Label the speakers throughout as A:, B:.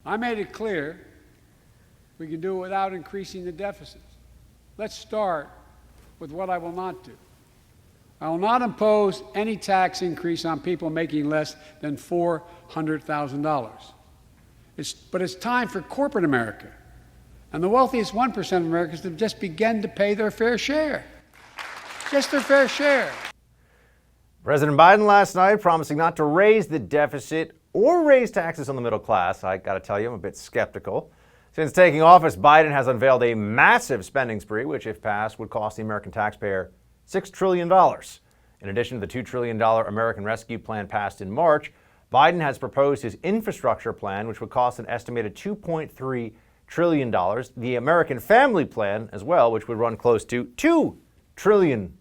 A: I made it clear we can do it without increasing the deficits. Let's start with what I will not do. I will not impose any tax increase on people making less than $400,000. But it's time for corporate America and the wealthiest 1% of Americans to just begin to pay their fair share. Just their fair share.
B: President Biden last night promising not to raise the deficit or raise taxes on the middle class. I got to tell you, I'm a bit skeptical. Since taking office, Biden has unveiled a massive spending spree, which, if passed, would cost the American taxpayer $6 trillion. In addition to the $2 trillion American Rescue Plan passed in March, Biden has proposed his infrastructure plan, which would cost an estimated $2.3 trillion. The American Family Plan as well, which would run close to $2 trillion.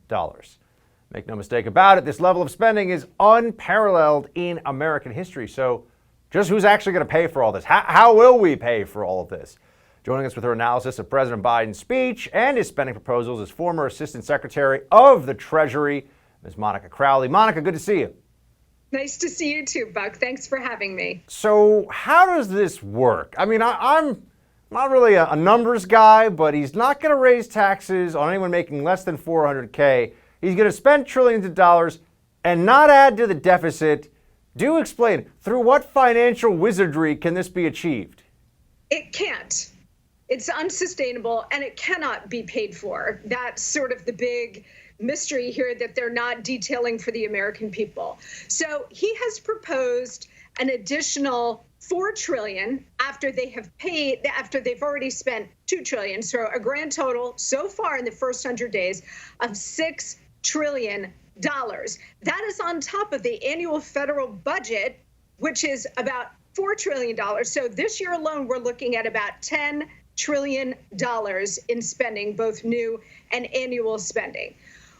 B: Make no mistake about it, this level of spending is unparalleled in American history. So just who's actually going to pay for all this? How will we pay for all of this? Joining us with her analysis of President Biden's speech and his spending proposals is former Assistant Secretary of the Treasury, Ms. Monica Crowley. Monica, good to see you.
C: Nice to see you too, Buck. Thanks for having me.
B: So how does this work? I mean, I'm not really a numbers guy, but he's not going to raise taxes on anyone making less than $400K. He's going to spend trillions of dollars and not add to the deficit. Do explain, through what financial wizardry can this be achieved?
C: It can't. It's unsustainable and it cannot be paid for. That's sort of the big mystery here that they're not detailing for the American people. So he has proposed an additional $4 trillion after they've already spent $2 trillion. So a grand total so far in the first 100 days of $6 trillion. That is on top of the annual federal budget, which is about $4 trillion. So this year alone, we're looking at about $10 trillion in spending, both new and annual spending.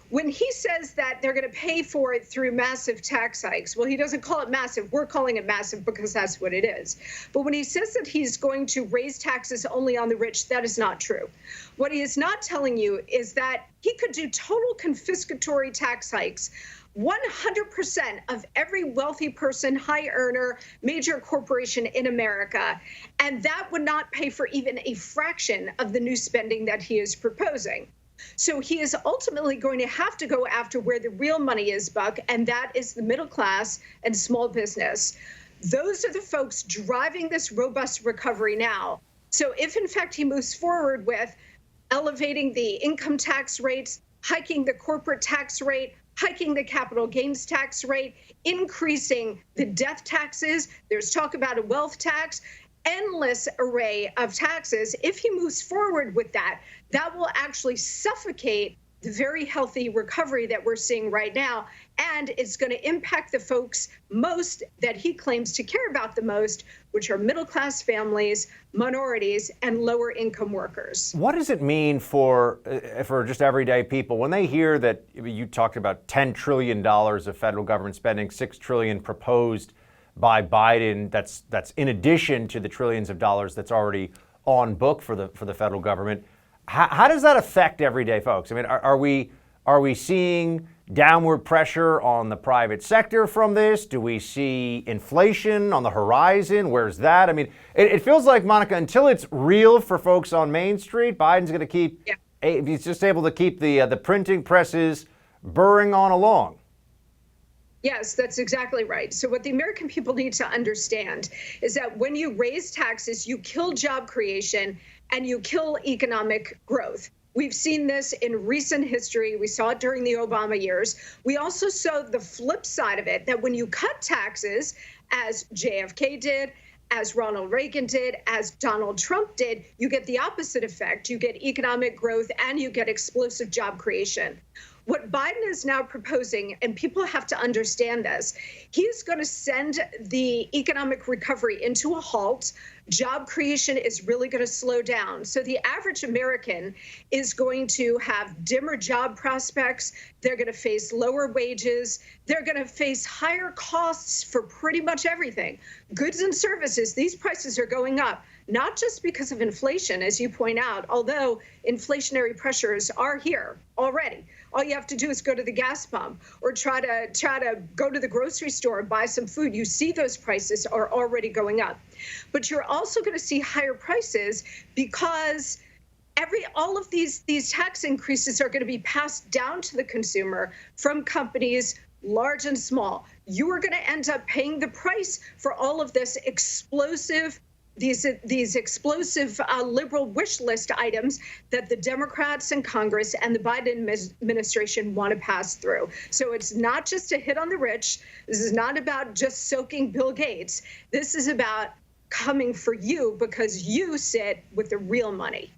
C: When he says that they're going to pay for it through massive tax hikes, well, he doesn't call it massive. We're calling it massive because that's what it is. But when he says that he's going to raise taxes only on the rich, that is not true. What he is not telling you is that he could do total confiscatory tax hikes. 100% of every wealthy person, high earner, major corporation in America, and that would not pay for even a fraction of the new spending that he is proposing. So he is ultimately going to have to go after where the real money is, Buck, and that is the middle class and small business. Those are the folks driving this robust recovery now. So if, in fact, he moves forward with elevating the income tax rates, hiking the corporate tax rate, hiking the capital gains tax rate, increasing the death taxes, there's talk about a wealth tax, endless array of taxes. If he moves forward with that, that will actually suffocate the very healthy recovery that we're seeing right now. And it's going to impact the folks most that he claims to care about the most, which are middle class families, minorities, and lower income workers.
B: What does it mean for just everyday people when they hear that you talked about $10 trillion of federal government spending, $6 trillion proposed by Biden, that's in addition to the trillions of dollars that's already on book for the federal government? How does that affect everyday folks? I mean, are we seeing downward pressure on the private sector from this? Do we see inflation on the horizon? Where's that? I mean, it feels like, Monica, until it's real for folks on Main Street, Biden's going to keep, he's just able to keep the printing presses burring on along.
C: Yes, that's exactly right. So what the American people need to understand is that when you raise taxes, you kill job creation and you kill economic growth. We've seen this in recent history. We saw it during the Obama years. We also saw the flip side of it, that when you cut taxes, as JFK did, as Ronald Reagan did, as Donald Trump did, you get the opposite effect. You get economic growth and you get explosive job creation. What Biden is now proposing, and people have to understand this, he's going to send the economic recovery into a halt. Job creation is really going to slow down. So the average American is going to have dimmer job prospects. They're going to face lower wages. They're going to face higher costs for pretty much everything. Goods and services, these prices are going up, not just because of inflation, as you point out, although inflationary pressures are here already. All you have to do is go to the gas pump or try to go to the grocery store and buy some food. You see those prices are already going up. But you're also going to see higher prices because all of these tax increases are going to be passed down to the consumer from companies large and small. You are going to end up paying the price for all of this explosive liberal wish list items that the Democrats in Congress and the Biden administration want to pass through. So it's not just a hit on the rich. This is not about just soaking Bill Gates. This is about coming for you because you sit with the real money.